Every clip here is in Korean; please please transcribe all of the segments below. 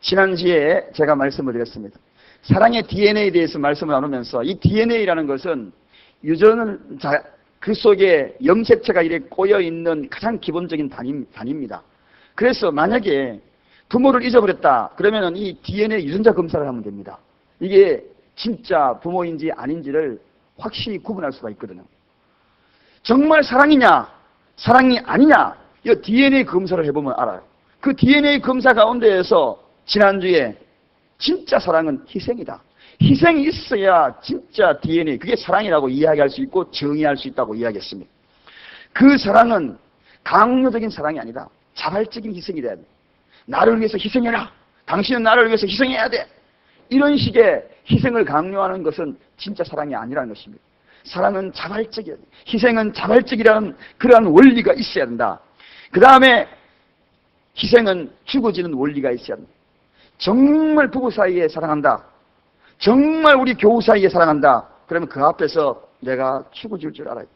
지난주에 제가 말씀을 드렸습니다. 사랑의 DNA에 대해서 말씀을 나누면서 이 DNA라는 것은 그 속에 염색체가 이렇게 꼬여있는 가장 기본적인 단위입니다. 그래서 만약에 부모를 잊어버렸다 그러면 이 DNA 유전자 검사를 하면 됩니다. 이게 진짜 부모인지 아닌지를 확실히 구분할 수가 있거든요. 정말 사랑이냐 사랑이 아니냐 이 DNA 검사를 해보면 알아요. 그 DNA 검사 가운데에서 지난주에 진짜 사랑은 희생이다. 희생이 있어야 진짜 DNA, 그게 사랑이라고 이야기할 수 있고 정의할 수 있다고 이야기했습니다. 그 사랑은 강요적인 사랑이 아니다. 자발적인 희생이 돼야 돼. 나를 위해서 희생해라. 당신은 나를 위해서 희생해야 돼. 이런 식의 희생을 강요하는 것은 진짜 사랑이 아니라는 것입니다. 사랑은 자발적이야 돼. 희생은 자발적이라는 그러한 원리가 있어야 된다. 그 다음에 희생은 죽어지는 원리가 있어야 된다. 정말 부부 사이에 사랑한다. 정말 우리 교우 사이에 사랑한다. 그러면 그 앞에서 내가 죽어줄 줄 알아야 돼.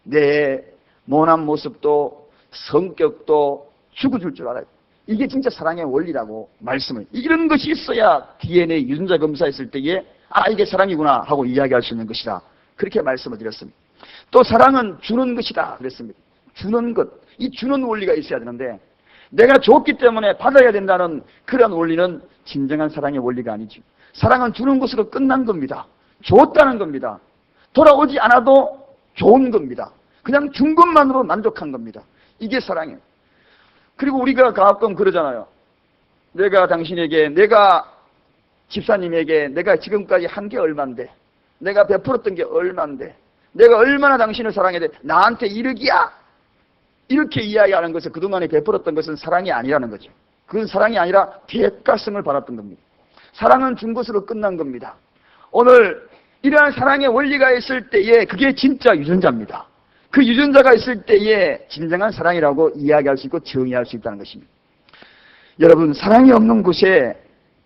내 모난 모습도 성격도 죽어줄 줄 알아야 돼. 이게 진짜 사랑의 원리라고 말씀을. 이런 것이 있어야 DNA 유전자 검사했을 때에 이게 사랑이구나 하고 이야기할 수 있는 것이다. 그렇게 말씀을 드렸습니다. 또 사랑은 주는 것이다 그랬습니다. 주는 것. 이 주는 원리가 있어야 되는데 내가 줬기 때문에 받아야 된다는 그런 원리는 진정한 사랑의 원리가 아니죠. 사랑은 주는 것으로 끝난 겁니다. 줬다는 겁니다. 돌아오지 않아도 좋은 겁니다. 그냥 준 것만으로 만족한 겁니다. 이게 사랑이에요. 그리고 우리가 가끔 그러잖아요. 내가 당신에게, 내가 집사님에게 내가 지금까지 한 게 얼만데, 내가 베풀었던 게 얼만데, 내가 얼마나 당신을 사랑해야 돼. 나한테 이르기야. 이렇게 이야기하는 것은 그동안에 베풀었던 것은 사랑이 아니라는 거죠. 그건 사랑이 아니라 대가성을 받았던 겁니다. 사랑은 준 것으로 끝난 겁니다. 오늘 이러한 사랑의 원리가 있을 때에 그게 진짜 유전자입니다. 그 유전자가 있을 때에 진정한 사랑이라고 이야기할 수 있고 정의할 수 있다는 것입니다. 여러분, 사랑이 없는 곳에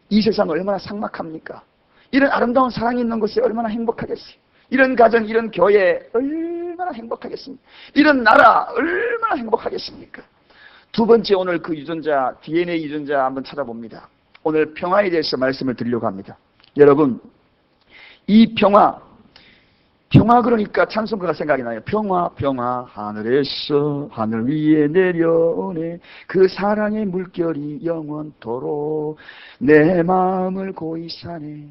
이 세상은 얼마나 삭막합니까? 이런 아름다운 사랑이 있는 곳에 얼마나 행복하겠어요? 이런 가정, 이런 교회 얼마나 행복하겠습니까? 이런 나라 얼마나 행복하겠습니까? 두 번째, 오늘 그 유전자, DNA 유전자 한번 찾아봅니다. 오늘 평화에 대해서 말씀을 드리려고 합니다. 여러분, 이 평화 그러니까 찬송가가 생각이 나요. 평화 하늘에서 하늘 위에 내려오네 그 사랑의 물결이 영원토록 내 마음을 고이 사네.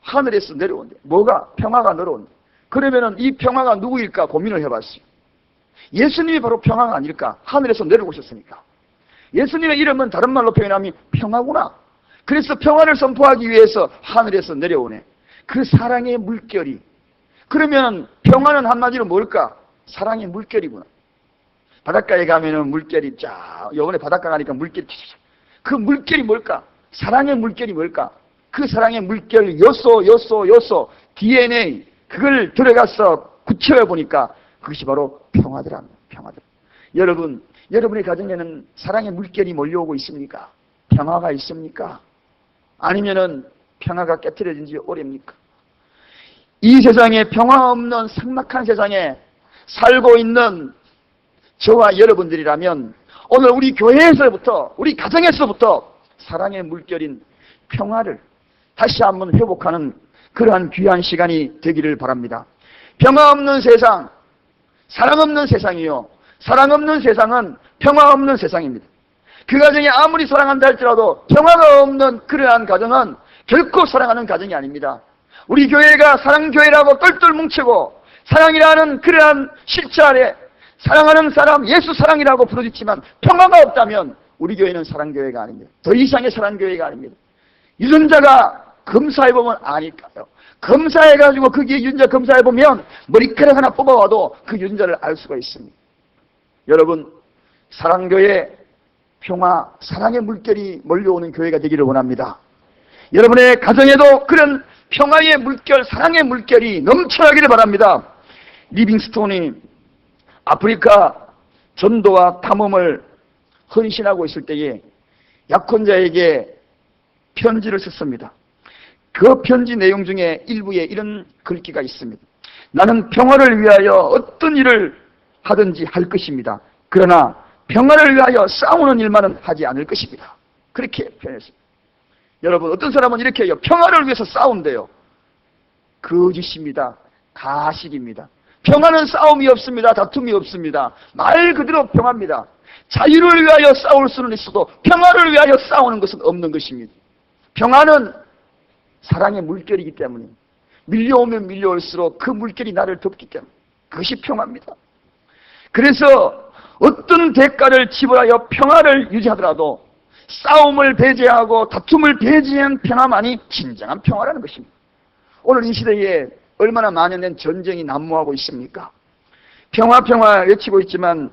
하늘에서 내려온대. 뭐가? 평화가 내려온대. 그러면은 이 평화가 누구일까 고민을 해봤어요. 예수님이 바로 평화가 아닐까? 하늘에서 내려오셨으니까. 예수님의 이름은 다른 말로 표현하면 평화구나. 그래서 평화를 선포하기 위해서 하늘에서 내려오네. 그 사랑의 물결이. 그러면 평화는 한마디로 뭘까? 사랑의 물결이구나. 바닷가에 가면은 물결이 요번에 바닷가 가니까 물결이 그 물결이 뭘까? 사랑의 물결이 뭘까? 그 사랑의 물결 요소 DNA 그걸 들어가서 구체해 보니까 그것이 바로 평화더라. 여러분, 여러분의 가정에는 사랑의 물결이 몰려오고 있습니까? 평화가 있습니까? 아니면은 평화가 깨트려진 지 오래입니까? 이 세상에 평화 없는 삭막한 세상에 살고 있는 저와 여러분들이라면 오늘 우리 교회에서부터, 우리 가정에서부터 사랑의 물결인 평화를 다시 한번 회복하는 그러한 귀한 시간이 되기를 바랍니다. 평화 없는 세상, 사랑 없는 세상이요. 사랑 없는 세상은 평화 없는 세상입니다. 그 가정이 아무리 사랑한다 할지라도 평화가 없는 그러한 가정은 결코 사랑하는 가정이 아닙니다. 우리 교회가 사랑교회라고 똘똘 뭉치고 사랑이라는 그러한 실체 아래 사랑하는 사람, 예수 사랑이라고 부르짖지만 평화가 없다면 우리 교회는 사랑교회가 아닙니다. 더 이상의 사랑교회가 아닙니다. 유전자가 검사해보면 아닐까요? 검사해가지고 거기에 유전자 검사해보면 머리카락 하나 뽑아와도 그 유전자를 알 수가 있습니다. 여러분, 사랑교회, 평화, 사랑의 물결이 몰려오는 교회가 되기를 원합니다. 여러분의 가정에도 그런 평화의 물결, 사랑의 물결이 넘쳐나기를 바랍니다. 리빙스톤이 아프리카 전도와 탐험을 헌신하고 있을 때에 약혼자에게 편지를 썼습니다. 그 편지 내용 중에 일부에 이런 글귀가 있습니다. 나는 평화를 위하여 어떤 일을 하든지 할 것입니다. 그러나 평화를 위하여 싸우는 일만은 하지 않을 것입니다. 그렇게 표현했습니다. 여러분, 어떤 사람은 이렇게 해요. 평화를 위해서 싸운대요. 거짓입니다. 가식입니다. 평화는 싸움이 없습니다. 다툼이 없습니다. 말 그대로 평화입니다. 자유를 위하여 싸울 수는 있어도 평화를 위하여 싸우는 것은 없는 것입니다. 평화는 사랑의 물결이기 때문에 밀려오면 밀려올수록 그 물결이 나를 덮기 때문에 그것이 평화입니다. 그래서 어떤 대가를 지불하여 평화를 유지하더라도 싸움을 배제하고 다툼을 배제한 평화만이 진정한 평화라는 것입니다. 오늘 이 시대에 얼마나 만연된 전쟁이 난무하고 있습니까? 평화 평화 외치고 있지만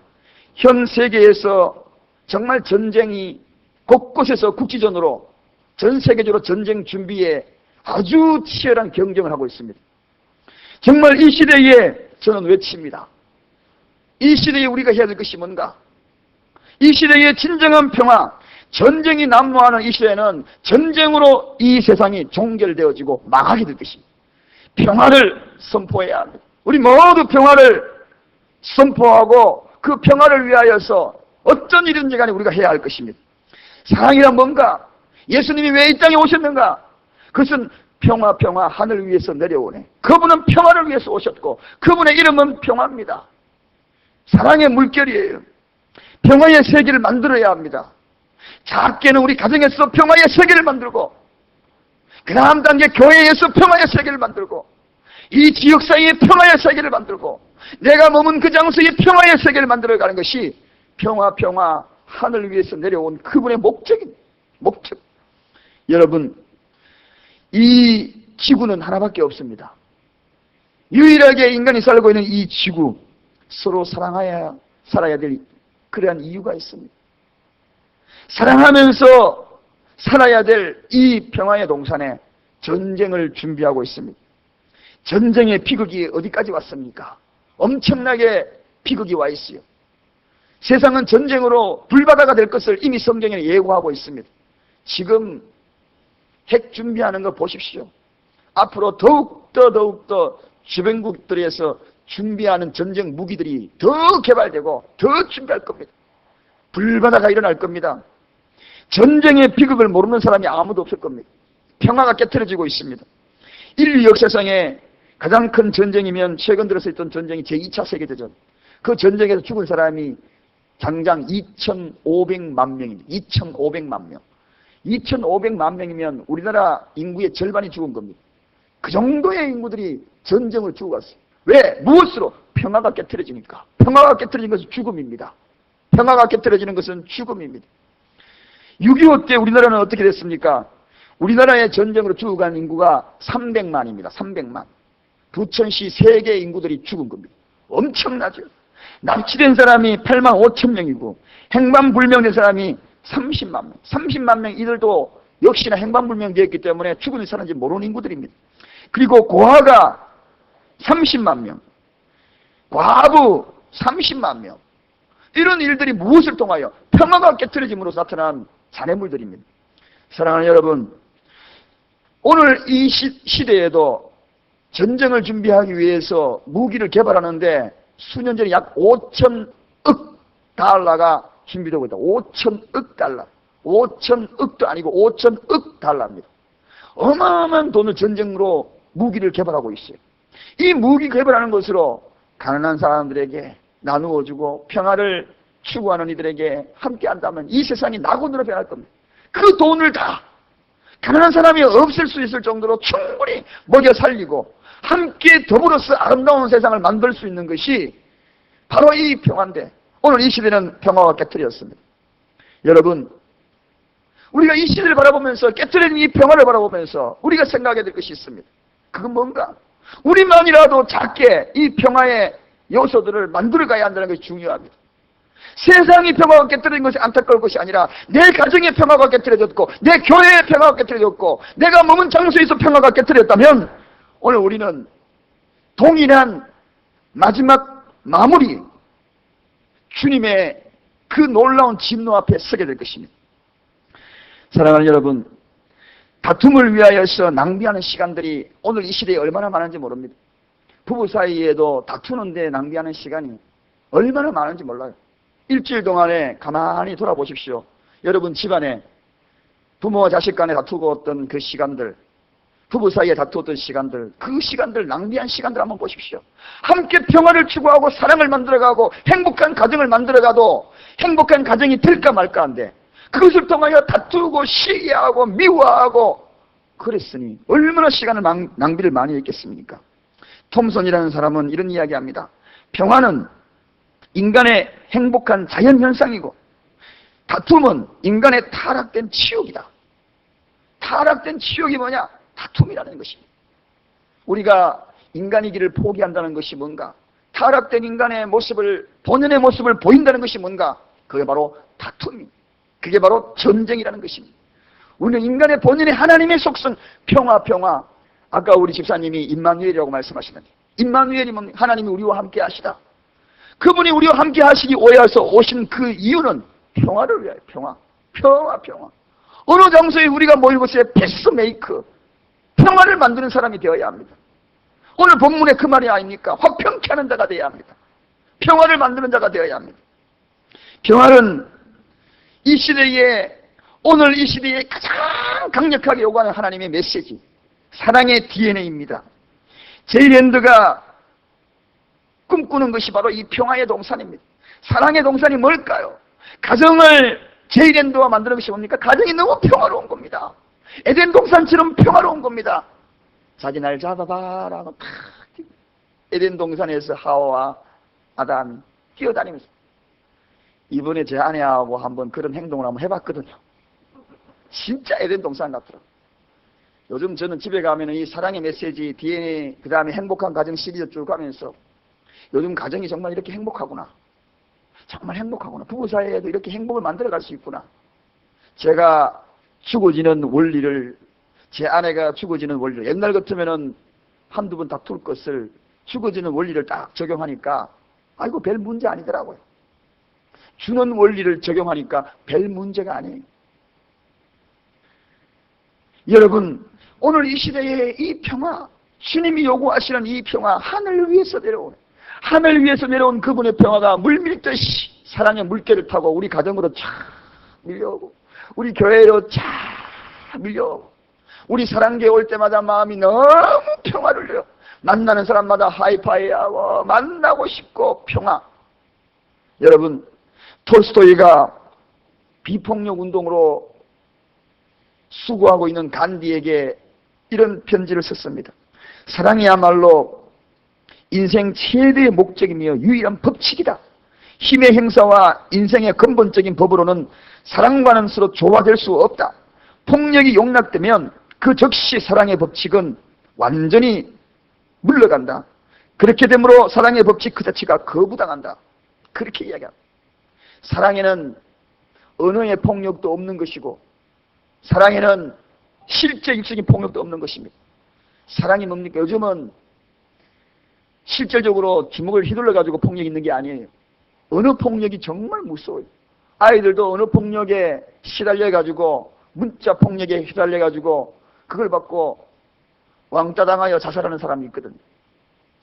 현 세계에서 정말 전쟁이 곳곳에서 국지전으로 전 세계적으로 전쟁 준비에 아주 치열한 경쟁을 하고 있습니다. 정말 이 시대에 저는 외칩니다. 이 시대에 우리가 해야 될 것이 뭔가? 이 시대의 진정한 평화, 전쟁이 난무하는 이 시대에는 전쟁으로 이 세상이 종결되어지고 망하게 될 것입니다. 평화를 선포해야 합니다. 우리 모두 평화를 선포하고 그 평화를 위하여서 어떤 일인지 간에 우리가 해야 할 것입니다. 사랑이란 뭔가? 예수님이 왜 이 땅에 오셨는가? 그것은 평화 하늘 위에서 내려오네. 그분은 평화를 위해서 오셨고 그분의 이름은 평화입니다. 사랑의 물결이에요. 평화의 세계를 만들어야 합니다. 작게는 우리 가정에서 평화의 세계를 만들고 그 다음 단계 교회에서 평화의 세계를 만들고 이 지역사회의 평화의 세계를 만들고 내가 머문 그 장소의 평화의 세계를 만들어가는 것이 평화 하늘 위에서 내려온 그분의 목적입니다. 목적. 여러분, 이 지구는 하나밖에 없습니다. 유일하게 인간이 살고 있는 이 지구, 서로 사랑하여 살아야 될 그러한 이유가 있습니다. 사랑하면서 살아야 될 이 평화의 동산에 전쟁을 준비하고 있습니다. 전쟁의 비극이 어디까지 왔습니까? 엄청나게 비극이 와 있어요. 세상은 전쟁으로 불바다가 될 것을 이미 성경에 예고하고 있습니다. 지금 핵 준비하는 거 보십시오. 앞으로 더욱더 주변국들에서 준비하는 전쟁 무기들이 더 개발되고 더 준비할 겁니다. 불바다가 일어날 겁니다. 전쟁의 비극을 모르는 사람이 아무도 없을 겁니다. 평화가 깨트려지고 있습니다. 인류 역사상에 가장 큰 전쟁이면 최근 들어서 있던 전쟁이 제2차 세계대전. 그 전쟁에서 죽은 사람이 당장 2,500만 명입니다. 2,500만 명. 2,500만 명이면 우리나라 인구의 절반이 죽은 겁니다. 그 정도의 인구들이 전쟁을 죽어갔어요. 왜? 무엇으로? 평화가 깨트려지니까. 평화가 깨트려진 것은 죽음입니다. 평화가 깨트려지는 것은 죽음입니다. 6.25 때 우리나라는 어떻게 됐습니까? 우리나라의 전쟁으로 죽어간 인구가 300만입니다. 300만. 부천시 3개 인구들이 죽은 겁니다. 엄청나죠? 납치된 사람이 8만 5천 명이고 행방불명된 사람이 30만 명. 30만 명 이들도 역시나 행방불명되었기 때문에 죽은 사람인지 모르는 인구들입니다. 그리고 고아가 30만 명. 과부 30만 명. 이런 일들이 무엇을 통하여? 평화가 깨트려짐으로 나타난 잔해물들입니다. 사랑하는 여러분, 오늘 이 시대에도 전쟁을 준비하기 위해서 무기를 개발하는데 수년 전에 약 5천억 달러가 준비되고 있다. 5천억 달러. 5천억도 아니고 5천억 달러입니다. 어마어마한 돈을 전쟁으로 무기를 개발하고 있어요. 이 무기 개발하는 것으로 가난한 사람들에게 나누어주고 평화를 추구하는 이들에게 함께 한다면 이 세상이 낙원으로 변할 겁니다. 그 돈을 다 가난한 사람이 없을 수 있을 정도로 충분히 먹여 살리고 함께 더불어서 아름다운 세상을 만들 수 있는 것이 바로 이 평화인데 오늘 이 시대는 평화가 깨트렸습니다. 여러분, 우리가 이 시대를 바라보면서 깨트린 이 평화를 바라보면서 우리가 생각해야 될 것이 있습니다. 그건 뭔가? 우리만이라도 작게 이 평화의 요소들을 만들어가야 한다는 것이 중요합니다. 세상이 평화가 깨트린 것이 안타까울 것이 아니라 내 가정의 평화가 깨트려졌고 내 교회의 평화가 깨트려졌고 내가 머문 장소에서 평화가 깨트렸다면 오늘 우리는 동일한 마지막 마무리 주님의 그 놀라운 진노 앞에 서게 될 것입니다. 사랑하는 여러분, 다툼을 위하여서 낭비하는 시간들이 오늘 이 시대에 얼마나 많은지 모릅니다. 부부 사이에도 다투는데 낭비하는 시간이 얼마나 많은지 몰라요. 일주일 동안에 가만히 돌아보십시오. 여러분 집안에 부모와 자식 간에 다투고 어떤 그 시간들, 부부 사이에 다투었던 시간들, 그 시간들, 낭비한 시간들 한번 보십시오. 함께 평화를 추구하고 사랑을 만들어가고 행복한 가정을 만들어가도 행복한 가정이 될까 말까 한데 그것을 통하여 다투고 시기하고 미워하고 그랬으니 얼마나 시간을 낭비를 많이 했겠습니까? 톰슨이라는 사람은 이런 이야기합니다. 평화는 인간의 행복한 자연현상이고 다툼은 인간의 타락된 치욕이다. 타락된 치욕이 뭐냐? 다툼이라는 것입니다. 우리가 인간이기를 포기한다는 것이 뭔가? 타락된 인간의 모습을, 본연의 모습을 보인다는 것이 뭔가? 그게 바로 다툼입니다. 그게 바로 전쟁이라는 것입니다. 우리는 인간의 본연의 하나님의 속성, 평화. 아까 우리 집사님이 임마누엘이라고 말씀하시더니 임마누엘이 뭡니까? 하나님이 우리와 함께 하시다. 그분이 우리와 함께 하시기 위해서 오신 그 이유는 평화를 위하여. 평화. 어느 장소에 우리가 모이고 있어야 패스메이커, 평화를 만드는 사람이 되어야 합니다. 오늘 본문에 그 말이 아닙니까? 화평케 하는 자가 되어야 합니다. 평화를 만드는 자가 되어야 합니다. 평화는 이 시대에, 오늘 이 시대에 가장 강력하게 요구하는 하나님의 메시지, 사랑의 DNA입니다. 제일핸드가 꿈꾸는 것이 바로 이 평화의 동산입니다. 사랑의 동산이 뭘까요? 가정을 제일핸드와 만드는 것이 뭡니까? 가정이 너무 평화로운 겁니다. 에덴 동산처럼 평화로운 겁니다. 자기 날 잡아봐라고 탁 에덴 동산에서 하와와 아담이 뛰어다니면서, 이번에 제 아내하고 한번 그런 행동을 한번 해봤거든요. 진짜 에덴 동산 같더라고요. 요즘 저는 집에 가면 이 사랑의 메시지, DNA, 그 다음에 행복한 가정 시리즈 쭉 가면서 요즘 가정이 정말 이렇게 행복하구나. 정말 행복하구나. 부부 사이에도 이렇게 행복을 만들어갈 수 있구나. 제가 죽어지는 원리를, 제 아내가 죽어지는 원리를, 옛날 같으면은 한두 번 다툴 것을 죽어지는 원리를 딱 적용하니까 아이고 별 문제 아니더라고요. 주는 원리를 적용하니까 별 문제가 아니에요. 여러분, 오늘 이 시대의 이 평화, 주님이 요구하시는 이 평화, 하늘 위에서 내려온 그분의 평화가 물밀듯이 사랑의 물결을 타고 우리 가정으로 쫙 밀려오고, 우리 교회로 쫙 밀려오고, 우리 사랑교회 올 때마다 마음이 너무 평화를 누려. 만나는 사람마다 하이파이하고 만나고 싶고 평화. 여러분, 톨스토이가 비폭력 운동으로 수고하고 있는 간디에게 이런 편지를 썼습니다. 사랑이야말로 인생 최대의 목적이며 유일한 법칙이다. 힘의 행사와 인생의 근본적인 법으로는 사랑과는 서로 조화될 수 없다. 폭력이 용납되면 그 즉시 사랑의 법칙은 완전히 물러간다. 그렇게 되므로 사랑의 법칙 그 자체가 거부당한다. 그렇게 이야기합니다. 사랑에는 언어의 폭력도 없는 것이고, 사랑에는 실제 육적인 폭력도 없는 것입니다. 사랑이 뭡니까? 요즘은 실질적으로 주먹을 휘둘러가지고 폭력이 있는 게 아니에요. 언어 폭력이 정말 무서워요. 아이들도 언어 폭력에 시달려가지고, 문자 폭력에 휘달려가지고 그걸 받고 왕따 당하여 자살하는 사람이 있거든요.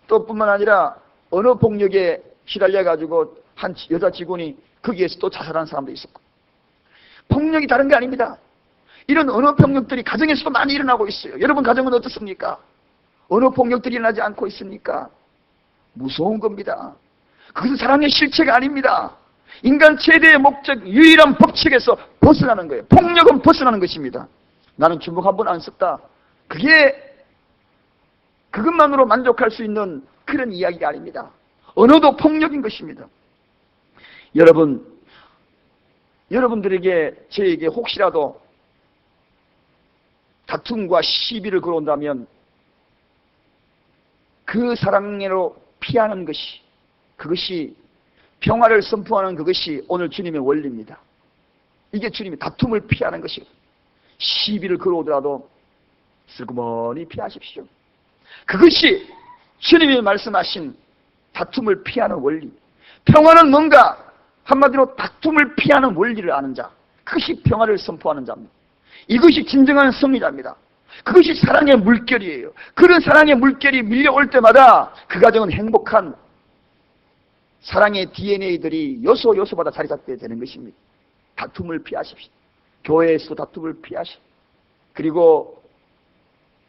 또 뿐만 아니라 언어 폭력에 시달려가지고 한 여자 직원이 거기에서 또 자살하는 사람도 있었고, 폭력이 다른 게 아닙니다. 이런 언어 폭력들이 가정에서도 많이 일어나고 있어요. 여러분 가정은 어떻습니까? 언어 폭력들이 일어나지 않고 있습니까? 무서운 겁니다. 그것은 사랑의 실체가 아닙니다. 인간 최대의 목적, 유일한 법칙에서 벗어나는 거예요. 폭력은 벗어나는 것입니다. 나는 주먹 한 번 안 썼다. 그것만으로 만족할 수 있는 그런 이야기가 아닙니다. 언어도 폭력인 것입니다. 여러분들에게, 저에게 혹시라도 다툼과 시비를 걸어온다면 그 사랑으로 피하는 것이, 그것이 평화를 선포하는 그것이 오늘 주님의 원리입니다. 이게 주님이 다툼을 피하는 것이고, 시비를 걸어오더라도 슬그머니 피하십시오. 그것이 주님이 말씀하신 다툼을 피하는 원리. 평화는 뭔가? 한마디로 다툼을 피하는 원리를 아는 자, 그것이 평화를 선포하는 자입니다. 이것이 진정한 승리자입니다. 그것이 사랑의 물결이에요. 그런 사랑의 물결이 밀려올 때마다 그 가정은 행복한 사랑의 DNA들이 요소마다 자리 잡게 되는 것입니다. 다툼을 피하십시오. 교회에서도 다툼을 피하시, 그리고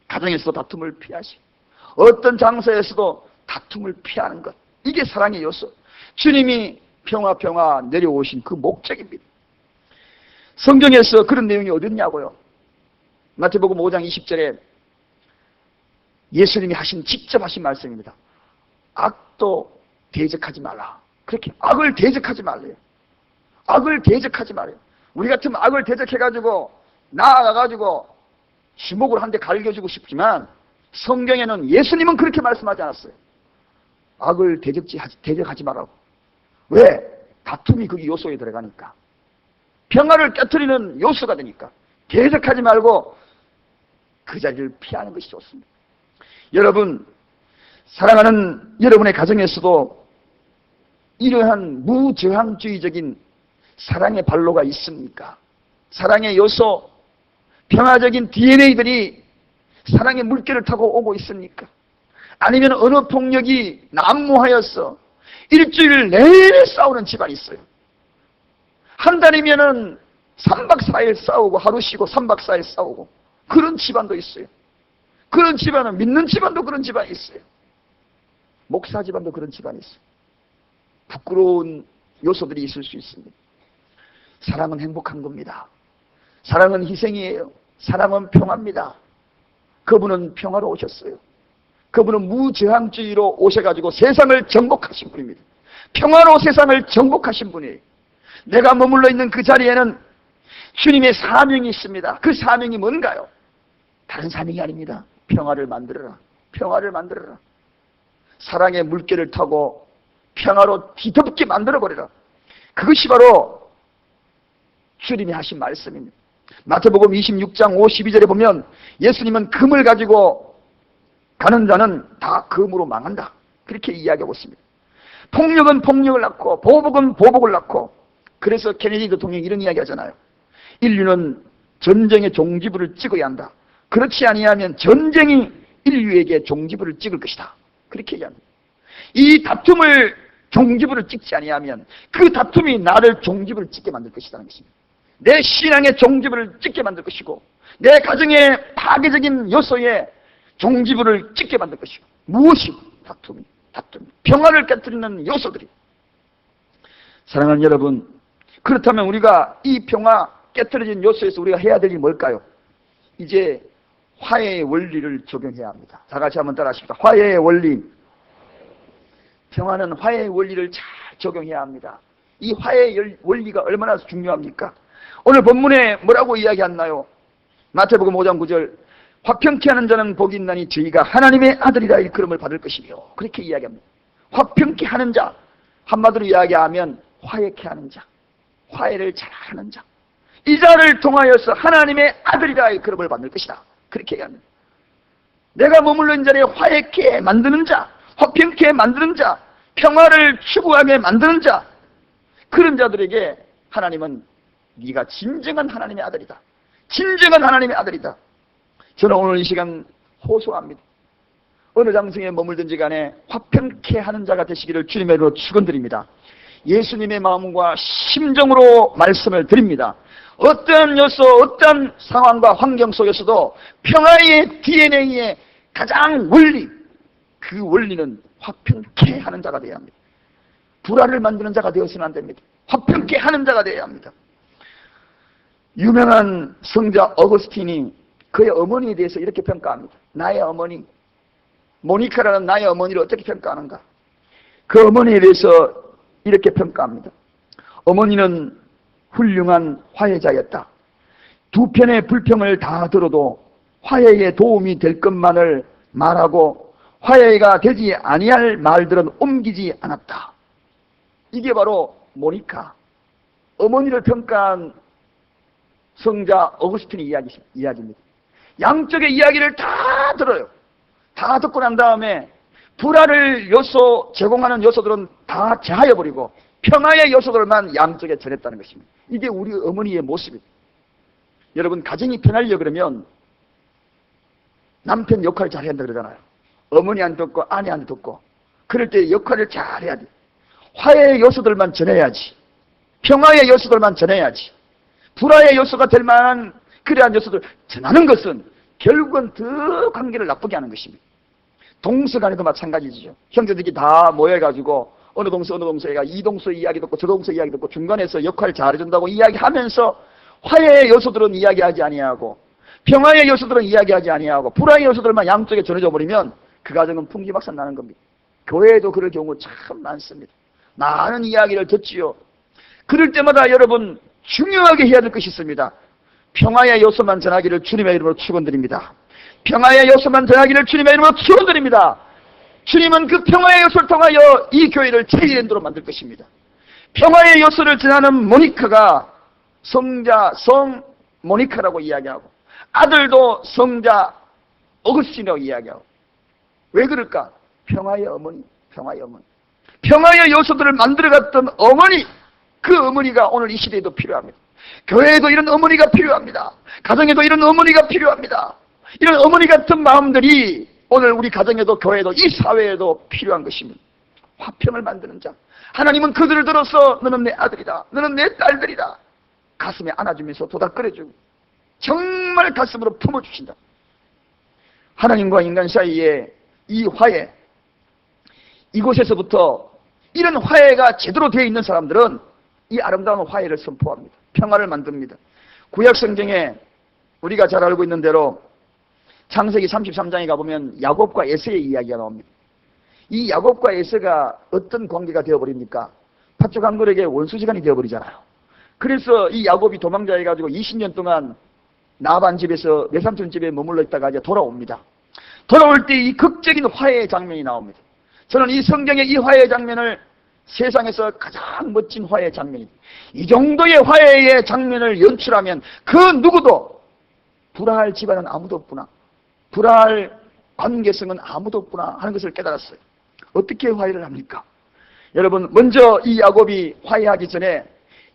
가정에서도 다툼을 피하시, 어떤 장소에서도 다툼을 피하는 것, 이게 사랑의 요소. 주님이 평화 내려오신 그 목적입니다. 성경에서 그런 내용이 어디 있냐고요? 마태복음 5장 20절에 예수님이 직접 하신 말씀입니다. 악도 대적하지 말라. 그렇게 악을 대적하지 말래요. 악을 대적하지 말아요. 우리 같으면 악을 대적해가지고 나아가가지고 주먹을 한 대 갈겨주고 싶지만 성경에는 예수님은 그렇게 말씀하지 않았어요. 악을 대적하지 말라고. 왜? 다툼이 거기 요소에 들어가니까. 평화를 깨트리는 요소가 되니까. 대적하지 말고 그 자리를 피하는 것이 좋습니다. 여러분, 사랑하는 여러분의 가정에서도 이러한 무저항주의적인 사랑의 발로가 있습니까? 사랑의 요소, 평화적인 DNA들이 사랑의 물결을 타고 오고 있습니까? 아니면 어느 폭력이 난무하여서 일주일 내내 싸우는 집안이 있어요. 한 달이면은 3박 4일 싸우고 하루 쉬고 3박 4일 싸우고 그런 집안도 있어요. 그런 집안은 믿는 집안도 그런 집안이 있어요. 목사 집안도 그런 집안이 있어요. 부끄러운 요소들이 있을 수 있습니다. 사랑은 행복한 겁니다. 사랑은 희생이에요. 사랑은 평화입니다. 그분은 평화로 오셨어요. 그분은 무저항주의로 오셔가지고 세상을 정복하신 분입니다. 평화로 세상을 정복하신 분이에요. 내가 머물러 있는 그 자리에는 주님의 사명이 있습니다. 그 사명이 뭔가요? 다른 사명이 아닙니다. 평화를 만들어라. 평화를 만들어라. 사랑의 물결을 타고 평화로 뒤덮게 만들어버려라. 그것이 바로 주님이 하신 말씀입니다. 마태복음 26장 52절에 보면 예수님은 금을 가지고 가는 자는 다 금으로 망한다. 그렇게 이야기하고 있습니다. 폭력은 폭력을 낳고 보복은 보복을 낳고, 그래서 케네디 대통령이 이런 이야기 하잖아요. 인류는 전쟁의 종지부를 찍어야 한다. 그렇지 아니하면 전쟁이 인류에게 종지부를 찍을 것이다. 그렇게 얘기합니다. 이 다툼을 종지부를 찍지 아니하면 그 다툼이 나를 종지부를 찍게 만들 것이라는 것입니다. 내 신앙의 종지부를 찍게 만들 것이고 내 가정의 파괴적인 요소에 종지부를 찍게 만들 것이고, 무엇이? 다툼. 평화를 깨뜨리는 요소들이. 사랑하는 여러분, 그렇다면 우리가 이 평화 깨뜨려진 요소에서 우리가 해야 될 일이 뭘까요? 이제 화해의 원리를 적용해야 합니다. 다 같이 한번 따라 하십시다. 화해의 원리. 평화는 화해의 원리를 잘 적용해야 합니다. 이 화해의 원리가 얼마나 중요합니까? 오늘 본문에 뭐라고 이야기했나요? 마태복음 5장 9절, 화평케 하는 자는 복이 있나니 저희가 하나님의 아들이라 일컬음을 받을 것이며, 그렇게 이야기합니다. 화평케 하는 자, 한마디로 이야기하면 화해케 하는 자, 화해를 잘하는 자, 이 자를 통하여서 하나님의 아들이라 일컬음을 받을 것이다. 그렇게 얘기합니다. 내가 머물러 있는 자리에 화해케 만드는 자, 화평케 만드는 자, 평화를 추구하게 만드는 자, 그런 자들에게 하나님은 네가 진정한 하나님의 아들이다. 진정한 하나님의 아들이다. 저는 오늘 이 시간 호소합니다. 어느 장소에 머물든지 간에 화평케 하는 자가 되시기를 주님의 이름으로 축원드립니다. 예수님의 마음과 심정으로 말씀을 드립니다. 어떤 요소, 어떤 상황과 환경 속에서도 평화의 DNA의 가장 원리, 그 원리는 화평케 하는 자가 되어야 합니다. 불화를 만드는 자가 되어서는 안 됩니다. 화평케 하는 자가 되어야 합니다. 유명한 성자 어거스틴이 그의 어머니에 대해서 이렇게 평가합니다. 나의 어머니, 모니카라는 나의 어머니를 어떻게 평가하는가? 그 어머니에 대해서 이렇게 평가합니다. 어머니는 훌륭한 화해자였다. 두 편의 불평을 다 들어도 화해에 도움이 될 것만을 말하고 화해가 되지 아니할 말들은 옮기지 않았다. 이게 바로 모니카, 어머니를 평가한 성자 어거스틴의 이야기입니다. 양쪽의 이야기를 다 들어요. 다 듣고 난 다음에 불화를 제공하는 요소들은 다 제하여버리고 평화의 요소들만 양쪽에 전했다는 것입니다. 이게 우리 어머니의 모습입니다. 여러분, 가정이 편하려고 그러면 남편 역할을 잘 해야 한다 그러잖아요. 어머니한테 듣고 아내한테 듣고, 그럴 때 역할을 잘 해야 돼. 화해의 요소들만 전해야지. 평화의 요소들만 전해야지. 불화의 요소가 될 만한 그러한 요소들 전하는 것은 결국은 더 관계를 나쁘게 하는 것입니다. 동서 간에도 마찬가지죠. 형제들이 다 모여가지고 어느 동서가 이 동서 이야기 듣고 저 동서 이야기 듣고 중간에서 역할을 잘해준다고 이야기하면서 화해의 요소들은 이야기하지 아니하고 평화의 요소들은 이야기하지 아니하고 불화의 요소들만 양쪽에 전해져 버리면 그 가정은 풍기박산 나는 겁니다. 교회에도 그럴 경우 참 많습니다. 많은 이야기를 듣지요. 그럴 때마다 여러분 중요하게 해야 될 것이 있습니다. 평화의 요소만 전하기를 주님의 이름으로 축원드립니다. 평화의 요소만 전하기를 주님의 이름으로 축원드립니다. 주님은 그 평화의 요소를 통하여 이 교회를 제1엔도로 만들 것입니다. 평화의 요소를 전하는 모니카가 성자 성 모니카라고 이야기하고 아들도 성자 어거스틴이라고 이야기하고 왜 그럴까? 평화의 어머니, 평화의 어머니. 평화의 요소들을 만들어갔던 어머니, 그 어머니가 오늘 이 시대에도 필요합니다. 교회에도 이런 어머니가 필요합니다. 가정에도 이런 어머니가 필요합니다. 이런 어머니 같은 마음들이 오늘 우리 가정에도 교회에도 이 사회에도 필요한 것입니다. 화평을 만드는 자. 하나님은 그들을 들어서 너는 내 아들이다. 너는 내 딸들이다. 가슴에 안아주면서 도닥거려주고 정말 가슴으로 품어주신다. 하나님과 인간 사이에 이 화해, 이곳에서부터 이런 화해가 제대로 되어 있는 사람들은 이 아름다운 화해를 선포합니다. 평화를 만듭니다. 구약 성경에 우리가 잘 알고 있는 대로 창세기 33장에 가보면 야곱과 에서의 이야기가 나옵니다. 이 야곱과 에서가 어떤 관계가 되어버립니까? 팥죽 한 그릇에 원수지간이 되어버리잖아요. 그래서 이 야곱이 도망자해가지고 20년 동안 나반 집에서 외삼촌 집에 머물러 있다가 이제 돌아옵니다. 돌아올 때 이 극적인 화해의 장면이 나옵니다. 저는 이 성경의 이 화해의 장면을 세상에서 가장 멋진 화해의 장면입니다. 이 정도의 화해의 장면을 연출하면 그 누구도 불화할 집안은 아무도 없구나. 불화할 관계성은 아무도 없구나 하는 것을 깨달았어요. 어떻게 화해를 합니까? 여러분, 먼저 이 야곱이 화해하기 전에,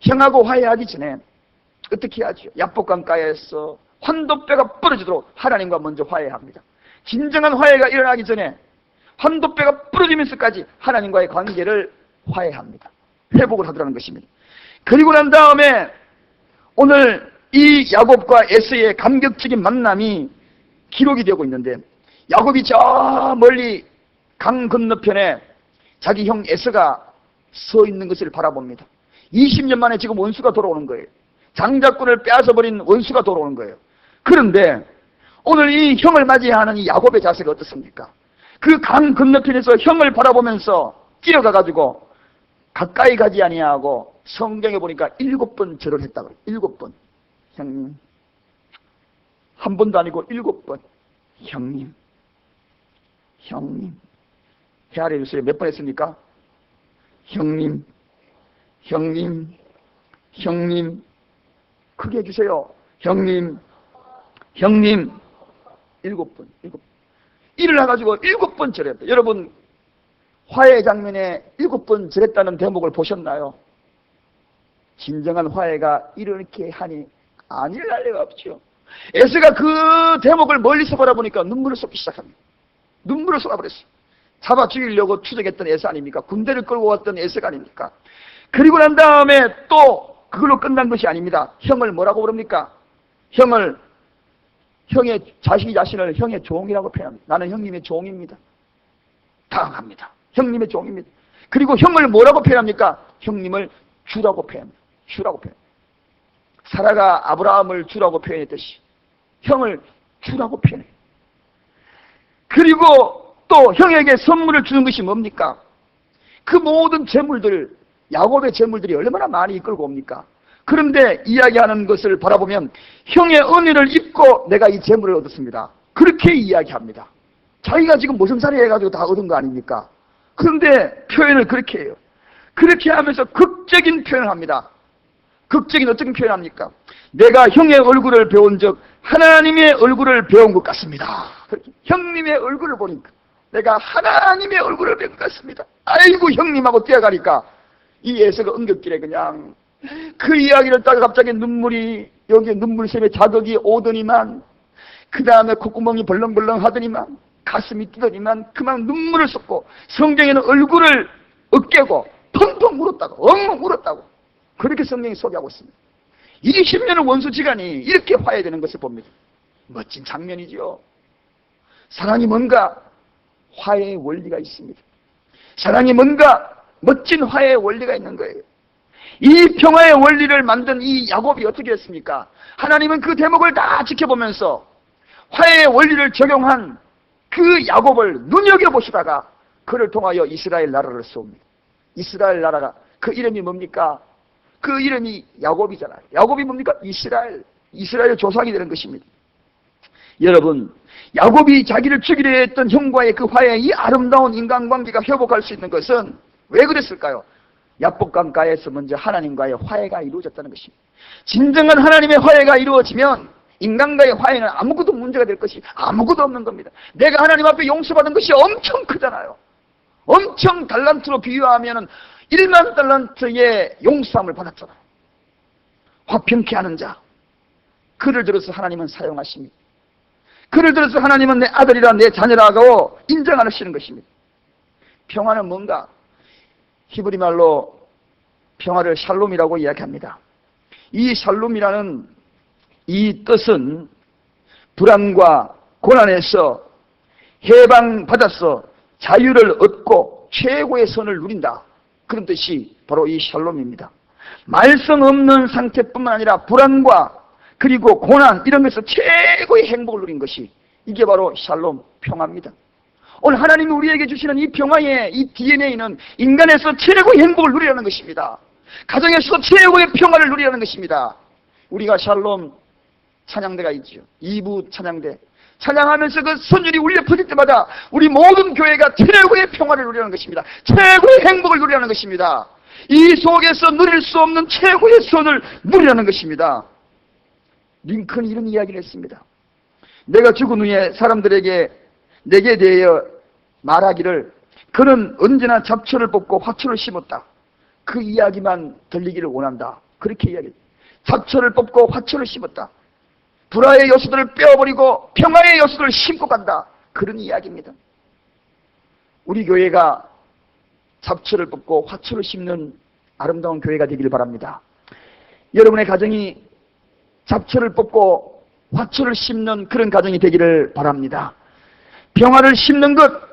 형하고 화해하기 전에 어떻게 하죠? 야복강가에서 환도뼈가 부러지도록 하나님과 먼저 화해합니다. 진정한 화해가 일어나기 전에 환도뼈가 부러지면서까지 하나님과의 관계를 화해합니다. 회복을 하더라는 것입니다. 그리고 난 다음에 오늘 이 야곱과 에서의 감격적인 만남이 기록이 되고 있는데, 야곱이 저 멀리 강 건너편에 자기 형 에서가 서 있는 것을 바라봅니다. 20년 만에 지금 원수가 돌아오는 거예요. 장자꾼을 빼앗아버린 원수가 돌아오는 거예요. 그런데 오늘 이 형을 맞이하는 이 야곱의 자세가 어떻습니까? 그 강 건너편에서 형을 바라보면서 뛰어가가지고 가까이 가지 아니하고 성경에 보니까 7번 절을 했다고 해요. 7번. 형님. 한 번도 아니고 7번. 형님. 형님. 헤아려 주세요. 몇 번 했습니까? 형님. 형님. 형님. 크게 해주세요. 형님. 형님. 7번. 7번. 일어나가지고 7번 절했다. 여러분, 화해 장면에 7번 절했다는 대목을 보셨나요? 진정한 화해가 이렇게 하니 아닐 날리가 없죠. 에서가 그 대목을 멀리서 바라보니까 눈물을 쏟기 시작합니다. 눈물을 쏟아버렸어요. 잡아 죽이려고 추적했던 에서 아닙니까? 군대를 끌고 왔던 에서가 아닙니까? 그리고 난 다음에 또 그걸로 끝난 것이 아닙니다. 형을 뭐라고 부릅니까? 자기 자신을 형의 종이라고 표현합니다. 나는 형님의 종입니다. 당황합니다. 형님의 종입니다. 그리고 형을 뭐라고 표현합니까? 형님을 주라고 표현합니다. 주라고 표현. 사라가 아브라함을 주라고 표현했듯이 형을 주라고 표현해요. 그리고 또 형에게 선물을 주는 것이 뭡니까? 그 모든 재물들, 야곱의 재물들이 얼마나 많이 이끌고 옵니까? 그런데 이야기하는 것을 바라보면 형의 은혜를 입고 내가 이 재물을 얻었습니다. 그렇게 이야기합니다. 자기가 지금 모성살이 해가지고 다 얻은 거 아닙니까? 그런데 표현을 그렇게 해요. 그렇게 하면서 극적인 표현을 합니다. 극적인 어떻게 표현합니까? 내가 형의 얼굴을 배운 적 하나님의 얼굴을 배운 것 같습니다. 형님의 얼굴을 보니까 내가 하나님의 얼굴을 배운 것 같습니다. 아이고 형님하고 뛰어가니까 이 에서가 응급길에 그냥 그 이야기를 따라 갑자기 눈물이 여기에 눈물샘에 자극이 오더니만 그 다음에 콧구멍이 벌렁벌렁 하더니만 가슴이 뛰더니만 그만 눈물을 쏟고 성경에는 얼굴을 으깨고 펑펑 울었다고 엉엉 울었다고 그렇게 성경이 소개하고 있습니다. 20년을 원수지간이 이렇게 화해되는 것을 봅니다. 멋진 장면이지요. 사랑이 뭔가 화해의 원리가 있습니다. 사랑이 뭔가 멋진 화해의 원리가 있는 거예요. 이 평화의 원리를 만든 이 야곱이 어떻게 했습니까? 하나님은 그 대목을 다 지켜보면서 화해의 원리를 적용한 그 야곱을 눈여겨보시다가 그를 통하여 이스라엘 나라를 세웁니다. 이스라엘 나라가 그 이름이 뭡니까? 그 이름이 야곱이잖아요. 야곱이 뭡니까? 이스라엘의 조상이 되는 것입니다. 여러분, 야곱이 자기를 죽이려 했던 형과의 그 화해, 이 아름다운 인간관계가 회복할 수 있는 것은 왜 그랬을까요? 야복강가에서 먼저 하나님과의 화해가 이루어졌다는 것입니다. 진정한 하나님의 화해가 이루어지면 인간과의 화해는 아무것도 문제가 될 것이 아무것도 없는 겁니다. 내가 하나님 앞에 용서받은 것이 엄청 크잖아요. 엄청 달란트로 비유하면 1만 달란트의 용서함을 받았잖아요. 화평케 하는 자, 그를 들어서 하나님은 사용하십니다. 그를 들어서 하나님은 내 아들이라 내 자녀라고 인정하시는 것입니다. 평화는 뭔가? 히브리 말로 평화를 샬롬이라고 이야기합니다. 이 샬롬이라는 이 뜻은 불안과 고난에서 해방받아서 자유를 얻고 최고의 선을 누린다, 그런 뜻이 바로 이 샬롬입니다. 말썽 없는 상태뿐만 아니라 불안과 그리고 고난, 이런 것에서 최고의 행복을 누린 것이, 이게 바로 샬롬, 평화입니다. 오늘 하나님이 우리에게 주시는 이 평화의 이 DNA는 인간에서 최고의 행복을 누리라는 것입니다. 가정에서도 최고의 평화를 누리라는 것입니다. 우리가 샬롬 찬양대가 있죠. 2부 찬양대. 찬양하면서 그 선율이 울려 퍼질 때마다 우리 모든 교회가 최고의 평화를 누리라는 것입니다. 최고의 행복을 누리라는 것입니다. 이 속에서 누릴 수 없는 최고의 선을 누리라는 것입니다. 링컨이 이런 이야기를 했습니다. 내가 죽은 후에 사람들에게 내게 대하여 말하기를 그는 언제나 잡초를 뽑고 화초를 심었다, 그 이야기만 들리기를 원한다, 그렇게 이야기했다. 잡초를 뽑고 화초를 심었다, 불화의 요소들을 빼어버리고 평화의 요소들을 심고 간다, 그런 이야기입니다. 우리 교회가 잡초를 뽑고 화초를 심는 아름다운 교회가 되기를 바랍니다. 여러분의 가정이 잡초를 뽑고 화초를 심는 그런 가정이 되기를 바랍니다. 평화를 심는 것,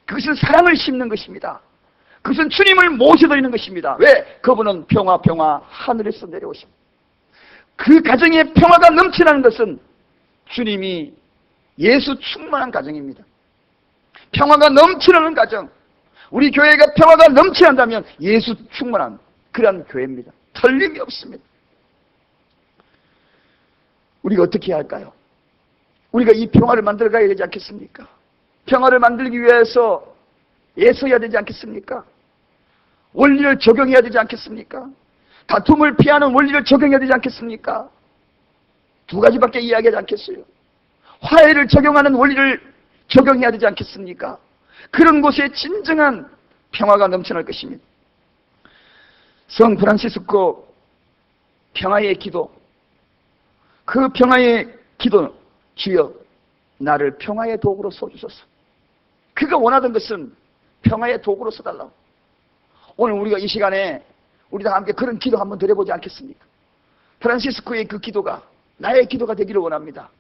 그것은 사랑을 심는 것입니다. 그것은 주님을 모셔드리는 것입니다. 왜? 그분은 평화 하늘에서 내려오십니다. 그 가정에 평화가 넘치는 것은 주님이 예수 충만한 가정입니다. 평화가 넘치는 가정, 우리 교회가 평화가 넘치한다면 예수 충만한 그런 교회입니다. 틀림이 없습니다. 우리가 어떻게 해야 할까요? 우리가 이 평화를 만들어가야 되지 않겠습니까? 평화를 만들기 위해서 애써야 되지 않겠습니까? 원리를 적용해야 되지 않겠습니까? 다툼을 피하는 원리를 적용해야 되지 않겠습니까? 두 가지밖에 이야기하지 않겠어요. 화해를 적용하는 원리를 적용해야 되지 않겠습니까? 그런 곳에 진정한 평화가 넘쳐날 것입니다. 성 프란시스코 평화의 기도, 그 평화의 기도는 주여 나를 평화의 도구로 써주소서. 그가 원하던 것은 평화의 도구로 써달라고. 오늘 우리가 이 시간에 우리 다 함께 그런 기도 한번 드려보지 않겠습니까? 프란시스코의 그 기도가 나의 기도가 되기를 원합니다.